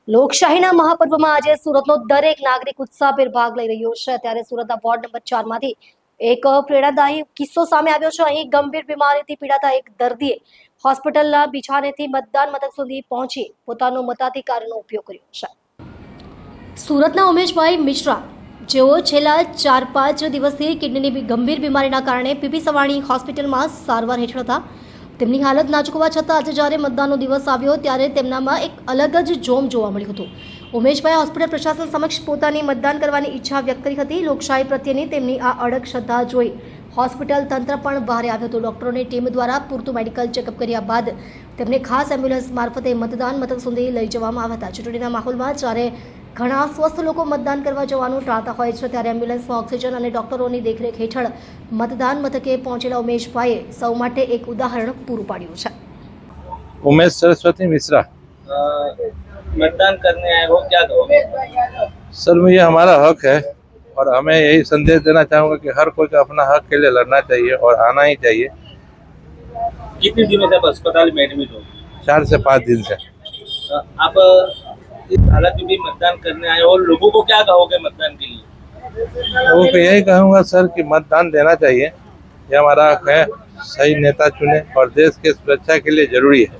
લોકશાહીના મહાપર્વમાં આજે સુરતનો દરેક નાગરિક ઉત્સાહભેર ભાગ લઈ રહ્યો છે। ત્યારે સુરતના વોર્ડ નંબર 4 માંથી એક પ્રેરણાદાયી કિસ્સો સામે આવ્યો છે। અહીં ગંભીર બીમારીથી પીડાતા એક દર્દીએ હોસ્પિટલના બિછાનેથી મતદાન મથક સુધી પહોંચી પોતાનો મતાધિકારનો ઉપયોગ કર્યો છે। સુરતના ઉમેશભાઈ મિશ્રા જેઓ છેલ્લા 4-5 દિવસથી કિડનીની ગંભીર બીમારીના કારણે પીપી સવાણી હોસ્પિટલમાં સારવાર હેઠળ હતા। તેમની હાલત નાજુક હોવા છતાં આજે જ્યારે મતદાનનો દિવસ આવ્યો ત્યારે તેમનામાં એક અલગ જ જોમ જોવા મળ્યું હતું। ઉમેશભાઈ હોસ્પિટલ પ્રશાસન સમક્ષ પોતાની મતદાન કરવાની ઈચ્છા વ્યક્ત કરી હતી। લોકશાહી પ્રત્યેની તેમની આ અડગ શ્રદ્ધા જોઈ હોસ્પિટલ તંત્ર પણ બહાર આવ્યું હતું। ડોક્ટરોની ટીમ દ્વારા પૂરતું મેડિકલ ચેકઅપ કર્યા બાદ તેમને ખાસ એમ્બ્યુલન્સ મારફતે મતદાન મથક સુધી લઈ જવામાં આવ્યા હતા। ચૂંટણીના માહોલમાં જ્યારે ઘણા સ્વસ્થ લોકો મતદાન કરવા જવાનું ટાળતા હોય છે ત્યારે એમ્બ્યુલન્સમાં ઓક્સિજન અને ડોક્ટરોની દેખરેખ હેઠળ મતદાન મથકે પહોંચેલા ઉમેશભાઈએ સૌ માટે એક ઉદાહરણ પૂરું પાડ્યું છે। उमेश सरस्वती मिश्रा। मतदान करने आए हो, क्या कहोगे? सर ये हमारा हक है और हमें यही संदेश देना चाहूँगा कि हर कोई को अपना हक के लिए लड़ना चाहिए और आना ही चाहिए। कितने दिनों से आप अस्पताल में एडमिट हो? 4 से 5 दिन से। आप इस हालत में भी मतदान करने आए हो, लोगों को क्या कहोगे मतदान के लिए? लोगों को यही कहूँगा सर कि मतदान देना चाहिए, ये हमारा हक है। सही नेता चुने और देश की सुरक्षा के लिए जरूरी है।